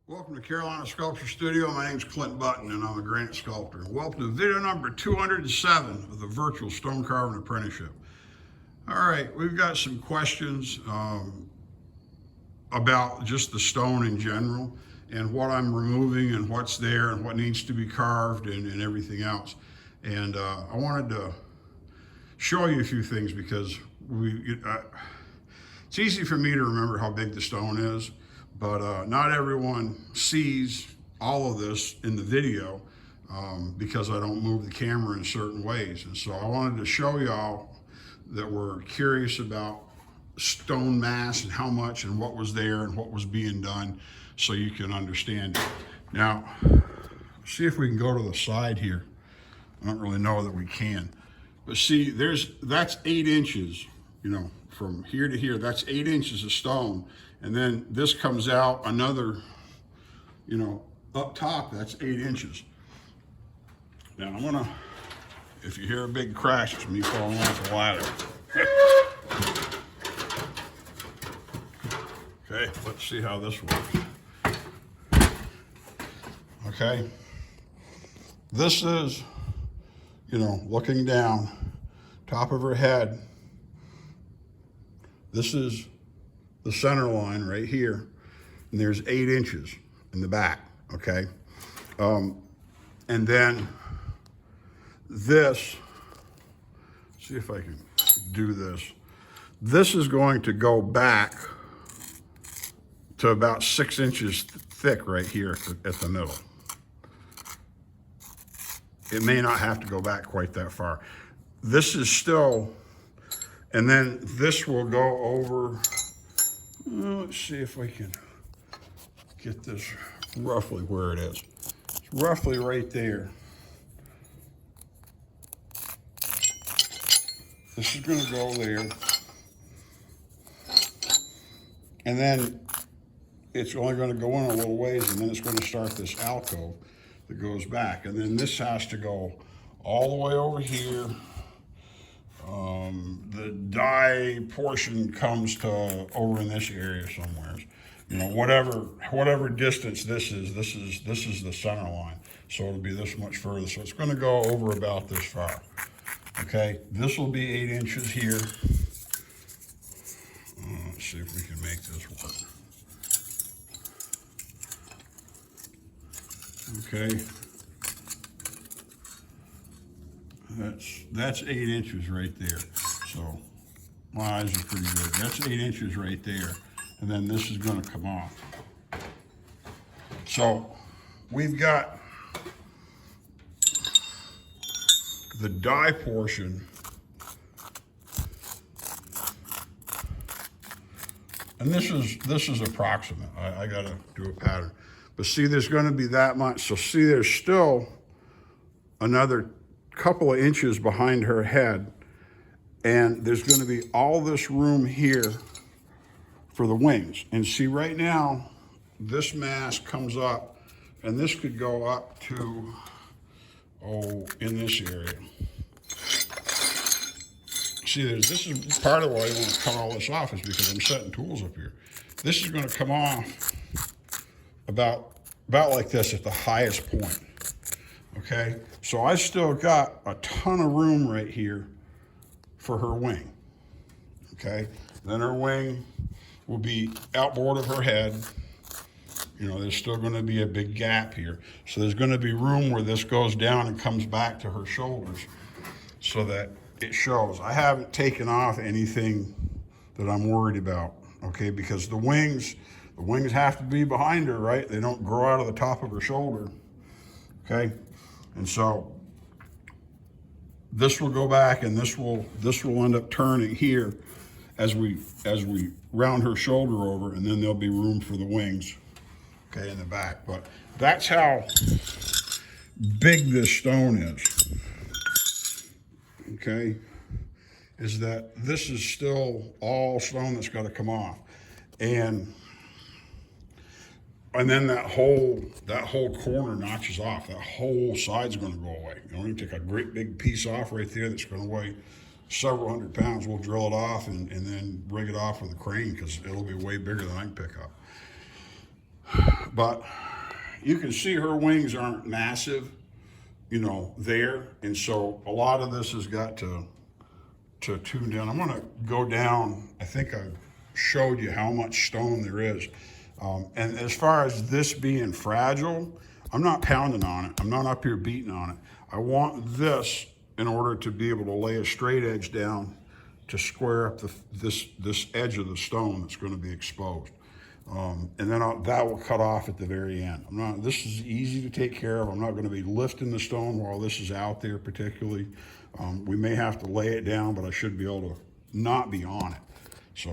Welcome to Carolina Sculpture Studio. My name's Clint Button and I'm a granite sculptor. Welcome to video number 207 of the Virtual Stone Carving Apprenticeship. All right, we've got some questions about just the stone in general and what I'm removing and what's there and what needs to be carved and everything else. And I wanted to show you a few things because it's easy for me to remember how big the stone is. But not everyone sees all of this in the video because I don't move the camera in certain ways. And so I wanted to show y'all that we're curious about stone mass and how much and what was there and what was being done so you can understand it. Now, see if we can go to the side here. I don't really know that we can. But see, that's 8 inches, you know, from here to here, that's 8 inches of stone. And then this comes out another, you know, up top, that's 8 inches. Now I'm gonna, if you hear a big crash, it's me falling off the ladder. Okay, let's see how this works. Okay, this is, you know, looking down, top of her head. This is the center line right here, and there's 8 inches in the back, okay? And then this, see if I can do this. This is going to go back to about 6 inches thick right here at the middle. It may not have to go back quite that far. This is still, and then this will go over. Let's see if we can get this roughly where it is. It's roughly right there. This is going to go there. And then it's only going to go in a little ways, and then it's going to start this alcove that goes back. And then this has to go all the way over here. The die portion comes to over in this area somewhere. You know, whatever distance this is the center line. So it'll be this much further. So it's going to go over about this far. Okay, this will be 8 inches here. Let's see if we can make this work. Okay. That's 8 inches right there. So my eyes are pretty good. That's 8 inches right there. And then this is going to come off. So we've got the die portion. And this is approximate. I got to do a pattern. But see, there's going to be that much. So see, there's still another couple of inches behind her head, and there's going to be all this room here for the wings. And see, right now this mass comes up, and this could go up to, in this area. See, this is part of why I want to cut all this off, is because I'm setting tools up here. This is going to come off about like this at the highest point. Okay, so I still got a ton of room right here for her wing. Okay, then her wing will be outboard of her head. You know, there's still going to be a big gap here. So there's going to be room where this goes down and comes back to her shoulders so that it shows. I haven't taken off anything that I'm worried about, okay, because the wings have to be behind her, right? They don't grow out of the top of her shoulder, okay? And so this will go back, and this will end up turning here as we round her shoulder over, and then there'll be room for the wings, okay, in the back. But that's how big this stone is, okay, is that this is still all stone that's got to come off. And then that whole corner notches off. That whole side's going to go away. You know, you take a great big piece off right there that's going to weigh several hundred pounds. We'll drill it off and then rig it off with a crane because it'll be way bigger than I can pick up. But you can see her wings aren't massive, you know, there. And so a lot of this has got to tune down. I'm gonna go down, I think I showed you how much stone there is. And as far as this being fragile, I'm not pounding on it. I'm not up here beating on it. I want this in order to be able to lay a straight edge down to square up this edge of the stone that's going to be exposed. And then that will cut off at the very end. This is easy to take care of. I'm not going to be lifting the stone while this is out there particularly. We may have to lay it down, but I should be able to not be on it. So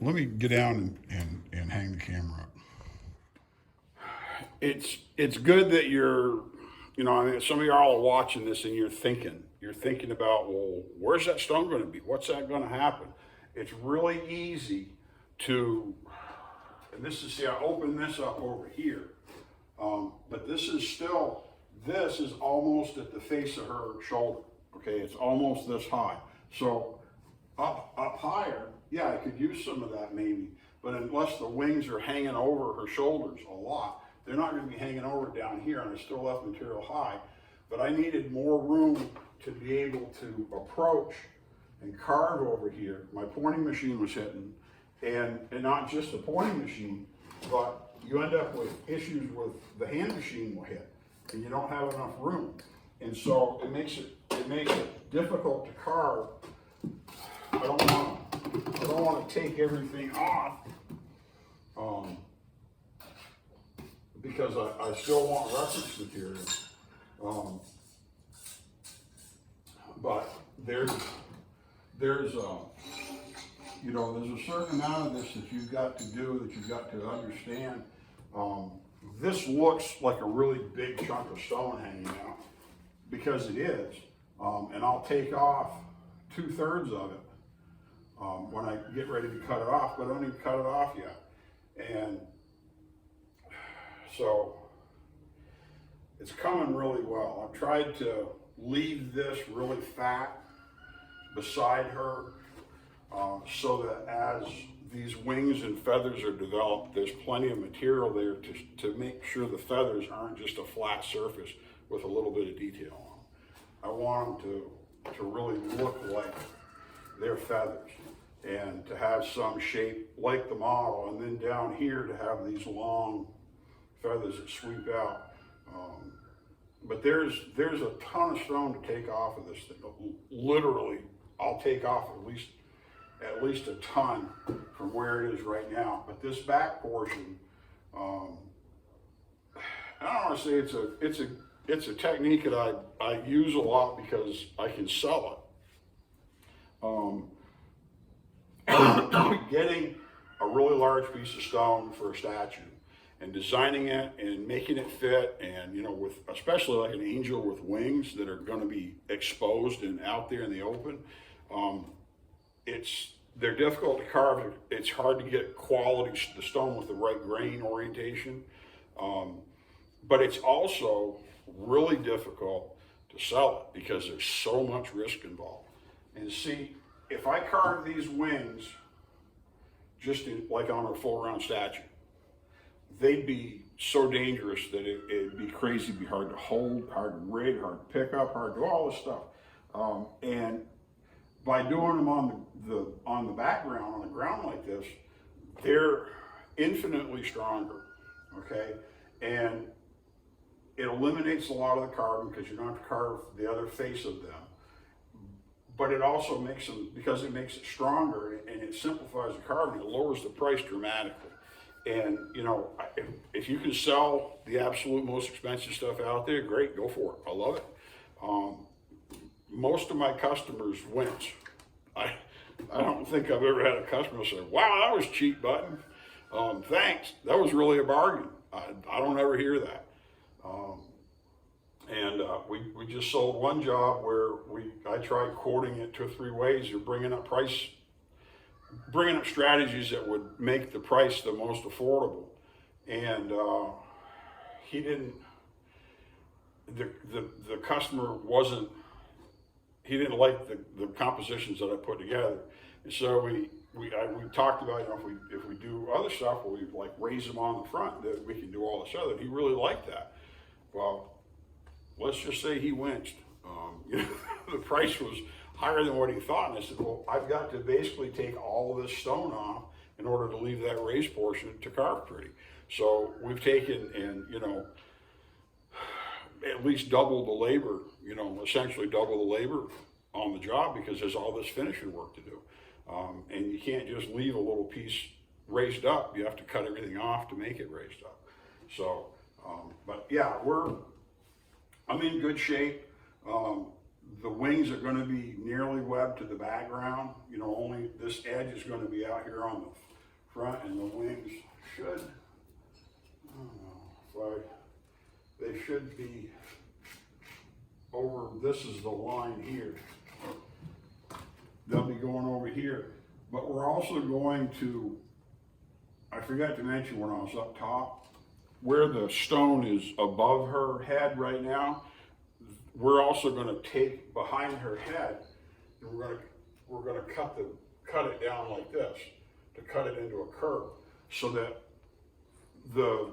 let me get down and hang the camera up. It's good that you're, you know, I mean, some of y'all are watching this and you're thinking about, well, where's that stone going to be? What's that going to happen? It's really easy to, and this is, see, I opened this up over here, but this is almost at the face of her shoulder. Okay, it's almost this high. So up higher, yeah, I could use some of that maybe, but unless the wings are hanging over her shoulders a lot, they're not going to be hanging over down here, and I still left material high. But I needed more room to be able to approach and carve over here. My pointing machine was hitting, and not just the pointing machine, but you end up with issues with the hand machine will hit, and you don't have enough room. And so it makes it difficult to carve. I don't want to take everything off. Because I still want reference material. But there's you know, there's a certain amount of this that you've got to do, that you've got to understand. This looks like a really big chunk of stone hanging out, because it is. And I'll take off 2/3 of it when I get ready to cut it off, but I don't even cut it off yet. And so it's coming really well. I've tried to leave this really fat beside her so that as these wings and feathers are developed, there's plenty of material there to make sure the feathers aren't just a flat surface with a little bit of detail on them. I want them to really look like they're feathers, and to have some shape like the model, and then down here to have these long feathers that sweep out. But there's a ton of stone to take off of this thing. Literally, I'll take off at least a ton from where it is right now. But this back portion, I don't want to say it's a technique that I use a lot because I can sell it. Getting a really large piece of stone for a statue and designing it and making it fit, and you know, with especially like an angel with wings that are going to be exposed and out there in the open, they're difficult to carve. It's hard to get quality the stone with the right grain orientation, but it's also really difficult to sell it because there's so much risk involved. And see, if I carve these wings just like on a full round statue, they'd be so dangerous that it'd be crazy. It'd be hard to hold, hard to rig, hard to pick up, hard to do all this stuff. And by doing them on the background, on the ground like this, they're infinitely stronger, okay? And it eliminates a lot of the carving because you don't have to carve the other face of them. But it also makes them, because it makes it stronger and it simplifies the carving, it lowers the price dramatically. And you know, if you can sell the absolute most expensive stuff out there, great, go for it. I love it. Most of my customers wince. I don't think I've ever had a customer say, "Wow, that was cheap, Button. Thanks. That was really a bargain." I don't ever hear that. We just sold one job where I tried quoting it 2 or 3 ways, or bringing up strategies that would make the price the most affordable. And he didn't, the customer wasn't, he didn't like the compositions that I put together. And so we talked about, you know, if we do other stuff where we like raise them on the front, that we can do all this other. He really liked that. Well, let's just say he winched. You know, the price was higher than what he thought, and I said, well, I've got to basically take all of this stone off in order to leave that raised portion to carve pretty. So we've taken and, you know, at least double the labor, you know, essentially double the labor on the job, because there's all this finishing work to do. And you can't just leave a little piece raised up. You have to cut everything off to make it raised up. So, but yeah, I'm in good shape. The wings are going to be nearly webbed to the background. You know, only this edge is going to be out here on the front, and the wings should, they should be over, this is the line here. They'll be going over here. But we're also going to, I forgot to mention when I was up top, where the stone is above her head right now, we're also going to take behind her head, and we're going to cut it down like this to cut it into a curve, so that the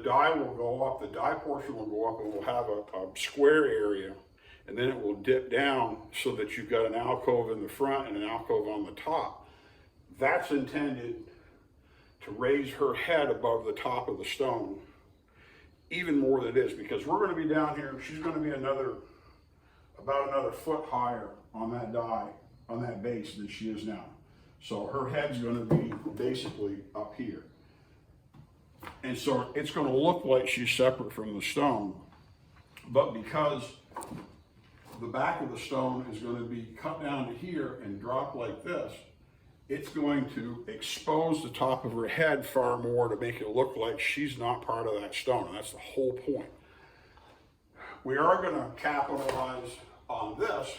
die will go up, the die portion will go up, and we'll have a square area, and then it will dip down so that you've got an alcove in the front and an alcove on the top. That's intended to raise her head above the top of the stone even more than it is, because we're going to be down here. She's going to be about another foot higher on that die, on that base, than she is now. So her head's going to be basically up here. And so it's going to look like she's separate from the stone, but because the back of the stone is going to be cut down to here and drop like this, it's going to expose the top of her head far more to make it look like she's not part of that stone. And that's the whole point. We are going to capitalize on this,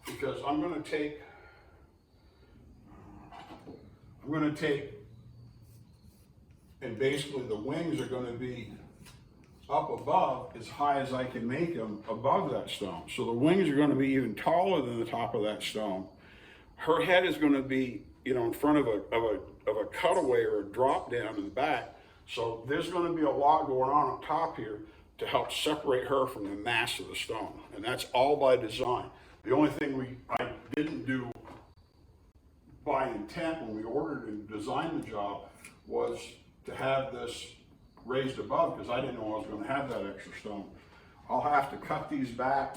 because I'm going to take, and basically the wings are going to be up above as high as I can make them above that stone. So the wings are going to be even taller than the top of that stone. Her head is going to be, you know, in front of a cutaway or a drop down in the back. So there's going to be a lot going on up top here to help separate her from the mass of the stone. And that's all by design. The only thing I didn't do by intent when we ordered and designed the job was to have this raised above, because I didn't know I was going to have that extra stone. I'll have to cut these back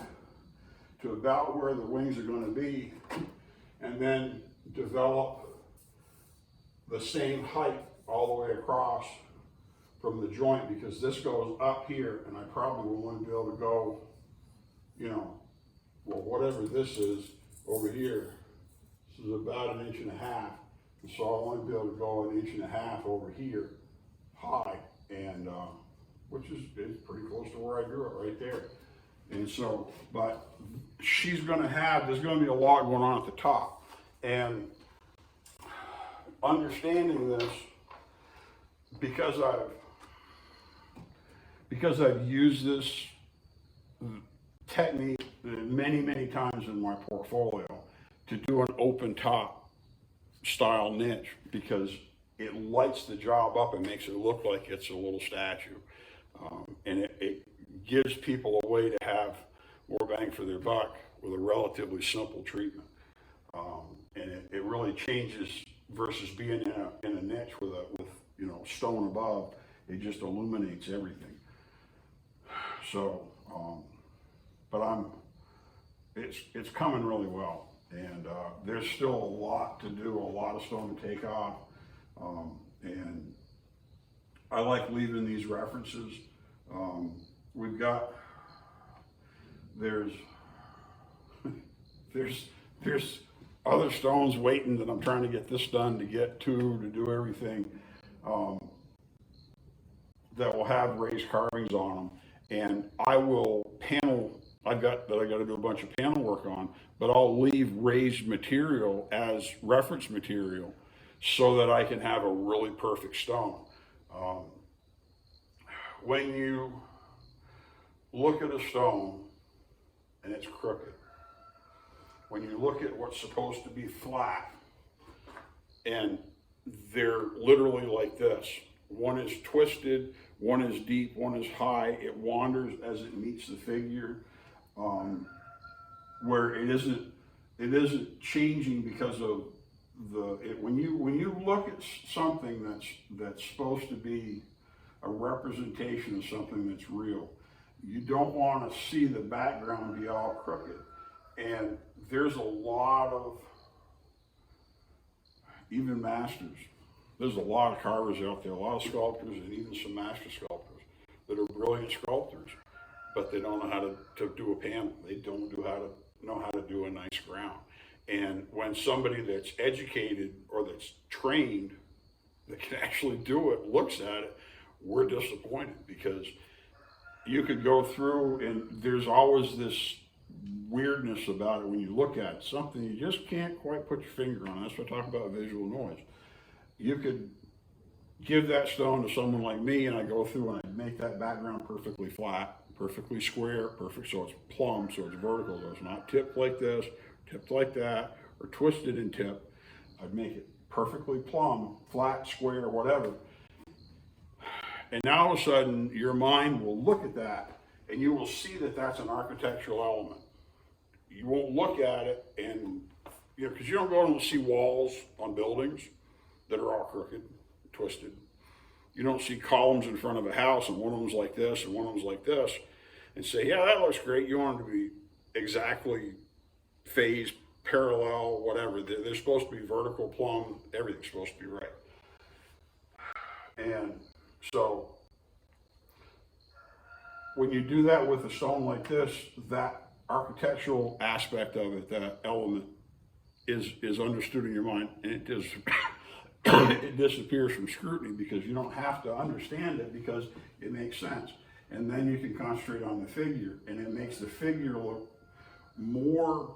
to about where the wings are going to be, and then develop the same height all the way across from the joint, because this goes up here, and I probably won't be able to go, you know, well, whatever this is over here. This is about 1.5 inches, and so I want to be able to go 1.5 inches over here high, and which is pretty close to where I drew it right there. And so, but she's going to have, there's going to be a lot going on at the top, and understanding this, because I've used this technique many times in my portfolio to do an open top style niche, because it lights the job up and makes it look like it's a little statue. And it gives people a way to have more bang for their buck with a relatively simple treatment. And it really changes versus being in a niche with you know, stone above. It just illuminates everything. So, but it's coming really well. And there's still a lot to do, a lot of stone to take off. And I like leaving these references. We've got, there's other stones waiting that I'm trying to get this done to get to do everything, that will have raised carvings on them. And I will panel, I got to do a bunch of panel work on, but I'll leave raised material as reference material so that I can have a really perfect stone. When you look at a stone and it's crooked, when you look at what's supposed to be flat and they're literally like this. One is twisted, one is deep, one is high. It wanders as it meets the figure, where it isn't changing because of when you look at something that's supposed to be a representation of something that's real, you don't want to see the background be all crooked. And there's a lot of, even masters, there's a lot of carvers out there, a lot of sculptors, and even some master sculptors that are brilliant sculptors, but they don't know how to do a panel. They don't know how to do a nice ground. And when somebody that's educated or that's trained that can actually do it looks at it, we're disappointed, because you could go through and there's always this weirdness about it when you look at it, something you just can't quite put your finger on. That's what I talk about visual noise. You could give that stone to someone like me, and I go through and I make that background perfectly flat, perfectly square, perfect, so it's plumb, so it's vertical, so it's not tipped like this, tipped like that, or twisted and tipped. I'd make it perfectly plumb, flat, square, whatever. And now all of a sudden, your mind will look at that, and you will see that that's an architectural element. You won't look at it and, because you don't go and see walls on buildings that are all crooked, twisted. You don't see columns in front of a house and one of them's like this and one of them's like this and say, yeah, that looks great. You want them to be exactly phased, parallel, whatever. They're supposed to be vertical, plumb, everything's supposed to be right. And so when you do that with a stone like this, that architectural aspect of it, that element is understood in your mind, and it does it disappears from scrutiny, because you don't have to understand it, because it makes sense. And then you can concentrate on the figure, and it makes the figure look more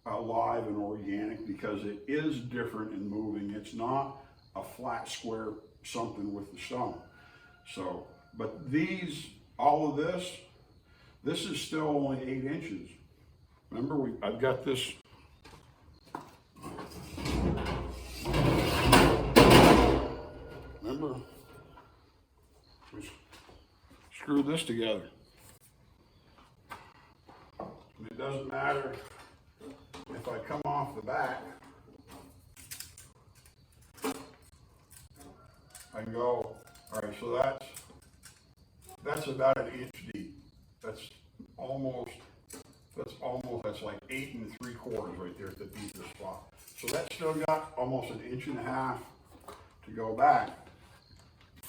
alive and organic, because it is different and moving. It's not a flat square something with the stone. So, but all of this is still only 8 inches. Remember, I've got this. Remember, we screwed this together. And it doesn't matter if I come off the back. I go, all right, so that's about an inch deep. That's like 8 3/4 right there at the deepest spot. So that's still got almost an 1.5 inches to go back,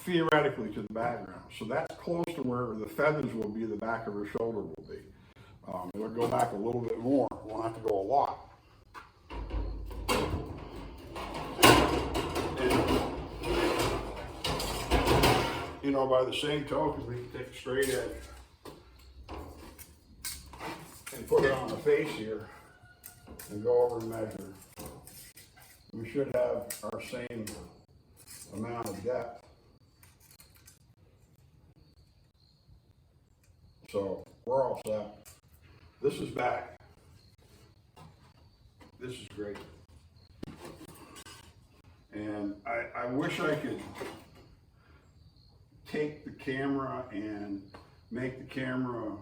theoretically, to the background. So that's close to where the feathers will be, the back of her shoulder will be. It'll go back a little bit more. It won't have to go a lot. And, by the same token, we can take a straight edge and put it on the face here and go over and measure. We should have our same amount of depth. So we're all set. This is back. This is great. And I wish I could take the camera and make the camera,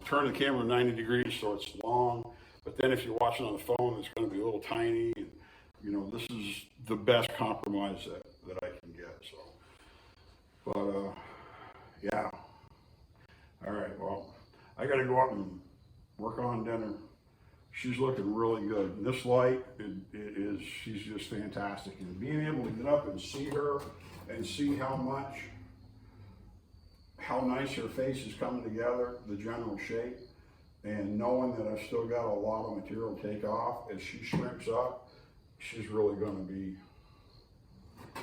turn the camera 90 degrees so it's long. But then if you're watching on the phone, it's going to be a little tiny. And, this is the best compromise that I can get. So, but yeah. All right. Well, I got to go out and work on dinner. She's looking really good. And this light she's just fantastic. And being able to get up and see her and see how nice her face is coming together, the general shape, and knowing that I've still got a lot of material to take off, as she shrinks up, she's really going to be,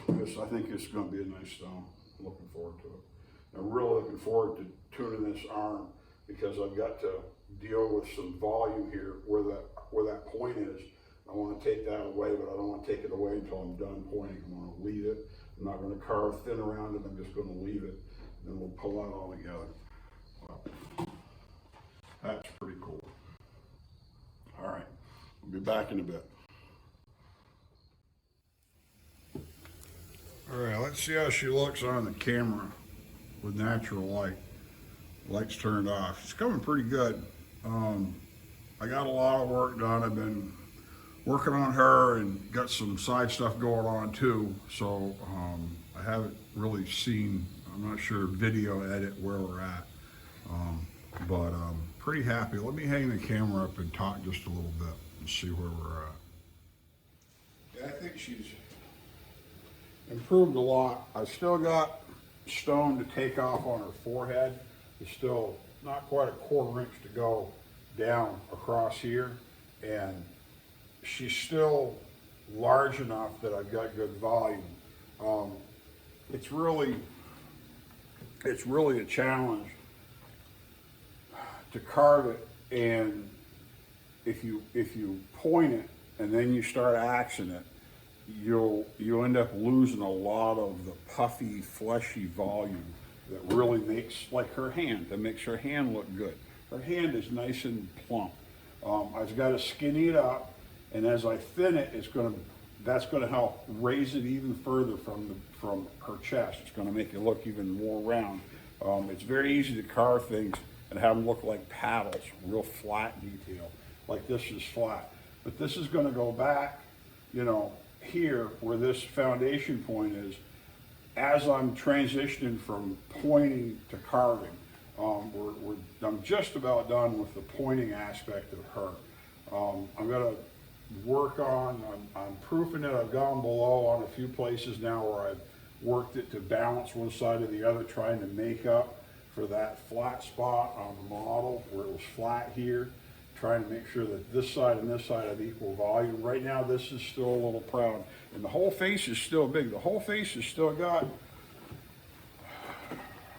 I think it's going to be a nice stone. I'm looking forward to it. I'm really looking forward to tuning this arm, because I've got to deal with some volume here where that point is. I want to take that away, but I don't want to take it away until I'm done pointing. I'm going to leave it. I'm not going to carve thin around it. I'm just going to leave it. Then we'll pull that all together. Well, that's pretty cool. All right, we'll be back in a bit. All right, let's see how she looks on the camera with natural light. Lights turned off. It's coming pretty good. I got a lot of work done. I've been working on her and got some side stuff going on too. So I haven't really seen, I'm not sure, video edit where we're at. But I'm pretty happy. Let me hang the camera up and talk just a little bit and see where we're at. Yeah, I think she's improved a lot. I still got stone to take off on her forehead. It's still not quite a 1/4 inch to go down across here, and she's still large enough that I've got good volume. It's really a challenge to carve it, and if you point it and then you start axing it, you'll end up losing a lot of the puffy, fleshy volume that really makes, like her hand, that makes her hand look good. Her hand is nice and plump. I've got to skinny it up, and as I thin it, that's gonna help raise it even further from her chest. It's gonna make it look even more round. It's very easy to carve things and have them look like paddles, real flat detail. Like this is flat, but this is gonna go back, you know, here where this foundation point is, as I'm transitioning from pointing to carving. I'm just about done with the pointing aspect of her. I'm gonna work on, I'm proofing it. I've gone below on a few places now where I've worked it to balance one side or the other, trying to make up for that flat spot on the model where it was flat here, trying to make sure that this side and this side have equal volume. Right now this is still a little proud, and the whole face is still big. The whole face has still got,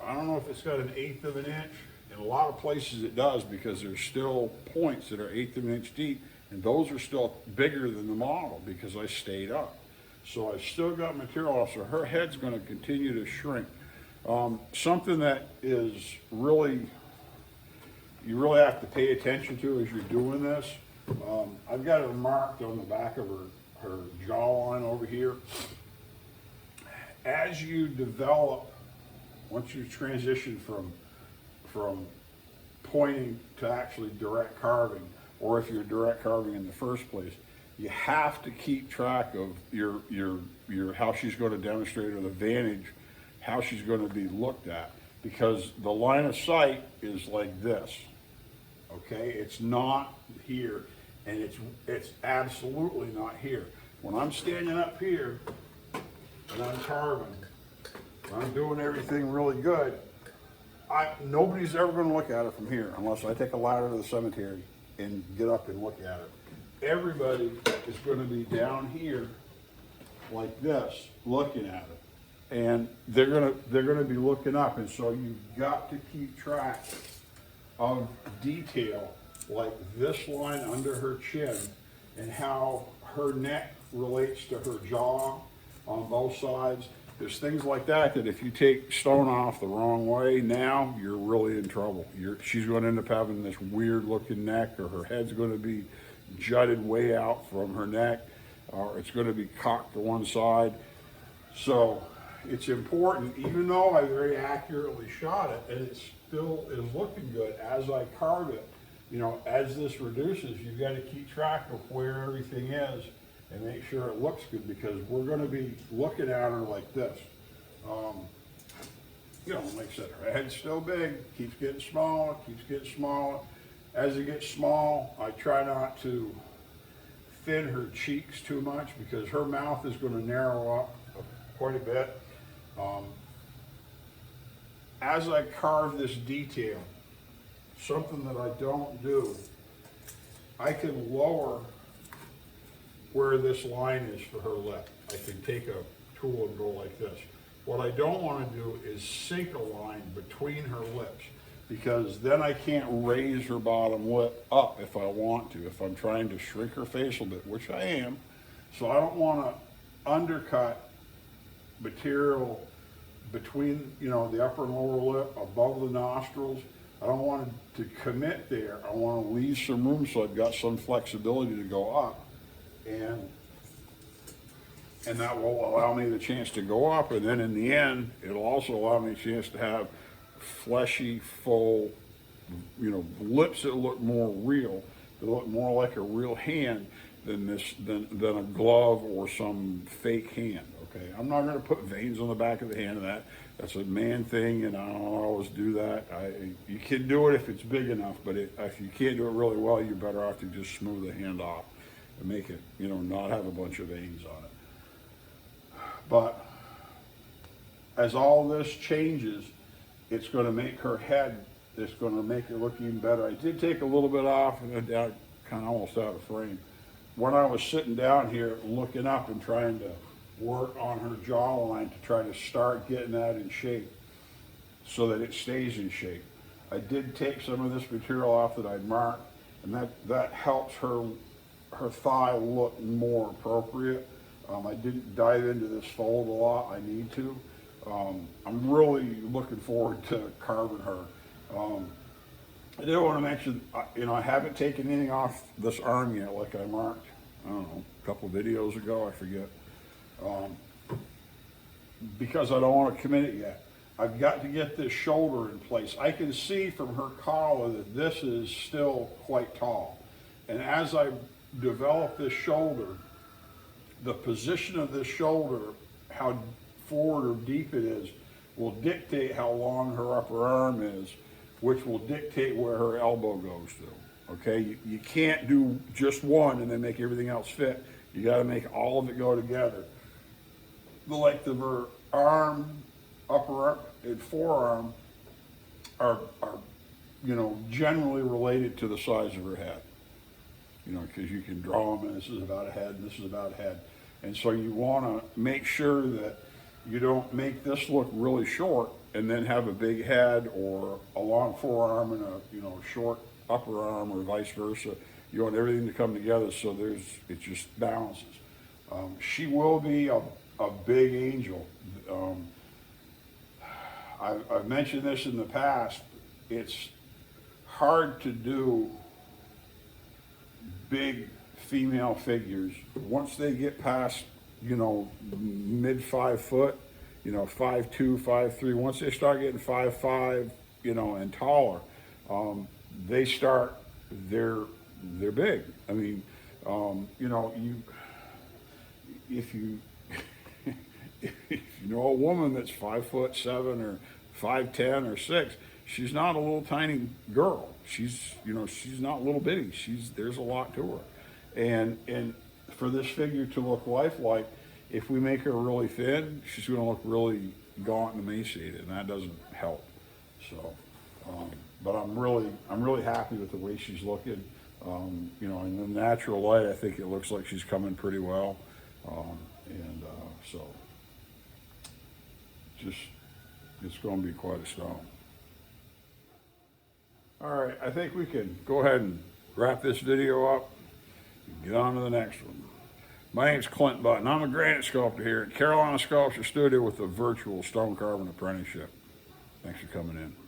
I don't know if it's got 1/8 of an inch. In a lot of places it does, because there's still points that are 1/8 of an inch deep, and those are still bigger than the model because I stayed up. So I've still got material off, so her head's gonna continue to shrink. Something that is really, you really have to pay attention to as you're doing this. I've got her marked on the back of her jawline over here. As you develop, once you transition from pointing to actually direct carving, or if you're direct carving in the first place, you have to keep track of your how she's going to demonstrate, or the vantage, how she's going to be looked at, because the line of sight is like this. Okay, it's not here, and it's absolutely not here. When I'm standing up here and I'm carving, I'm doing everything really good, nobody's ever going to look at it from here unless I take a ladder to the cemetery and get up and look at it. Everybody is going to be down here like this, looking at it, and they're going to be looking up, and so you've got to keep track of detail like this line under her chin, and how her neck relates to her jaw on both sides. There's things like that if you take stone off the wrong way, now you're really in trouble. She's going to end up having this weird looking neck, or her head's going to be jutted way out from her neck, or it's going to be cocked to one side. So it's important, even though I very accurately shot it, and it still is looking good as I carve it. You know, as this reduces, you've got to keep track of where everything is and make sure it looks good, because we're going to be looking at her like this. You know, like I said, her head's still big, keeps getting smaller, keeps getting smaller. As it gets small, I try not to thin her cheeks too much, because her mouth is going to narrow up quite a bit. As I carve this detail, something that I don't do, I can lower where this line is for her lip. I can take a tool and go like this. What I don't want to do is sink a line between her lips, because then I can't raise her bottom lip up if I want to, if I'm trying to shrink her face a bit, which I am. So I don't want to undercut material between, you know, the upper and lower lip, above the nostrils. I don't want to commit there. I want to leave some room so I've got some flexibility to go up. And and that will allow me the chance to go up, and then in the end, it'll also allow me a chance to have fleshy, full, lips that look more real, that look more like a real hand than than a glove or some fake hand. Okay, I'm not going to put veins on the back of the hand. That's a man thing, and I don't always do that. You can do it if it's big enough, but if you can't do it really well, you're better off to just smooth the hand off and make it, not have a bunch of veins on it. But as all this changes, it's going to make her head, it's going to make it look even better. I did take a little bit off, and kind of almost out of frame. When I was sitting down here looking up and trying to work on her jawline to try to start getting that in shape so that it stays in shape, I did take some of this material off that I'd marked, and that helps her thigh look more appropriate. I didn't dive into this fold a lot. I need to. I'm really looking forward to carving her. I did want to mention, I haven't taken anything off this arm yet, like I marked, I don't know, a couple videos ago, I forget. Because I don't want to commit it yet. I've got to get this shoulder in place. I can see from her collar that this is still quite tall. And as I develop this shoulder, the position of this shoulder, how forward or deep it is, will dictate how long her upper arm is, which will dictate where her elbow goes to. Okay, you can't do just one and then make everything else fit. You got to make all of it go together. The length of her arm, upper arm, and forearm are generally related to the size of her head. Because you can draw them, and this is about a head, and this is about a head. And so you want to make sure that you don't make this look really short and then have a big head or a long forearm and a short upper arm, or vice versa. You want everything to come together so it just balances. She will be a big angel. I've mentioned this in the past. It's hard to do big female figures. Once they get past, mid 5 foot, 5'2", 5'3", once they start getting 5'5", and taller, they're big. I mean, if you know a woman that's 5'7" or 5'10" or 6, she's not a little tiny girl. She's not little bitty. There's a lot to her. And for this figure to look lifelike, if we make her really thin, she's going to look really gaunt and emaciated, and that doesn't help. So, but I'm really happy with the way she's looking. In the natural light, I think it looks like she's coming pretty well. So it's going to be quite a stone. All right, I think we can go ahead and wrap this video up and get on to the next one. My name's Clint Button. I'm a granite sculptor here at Carolina Sculpture Studio with the Virtual Stone Carving Apprenticeship. Thanks for coming in.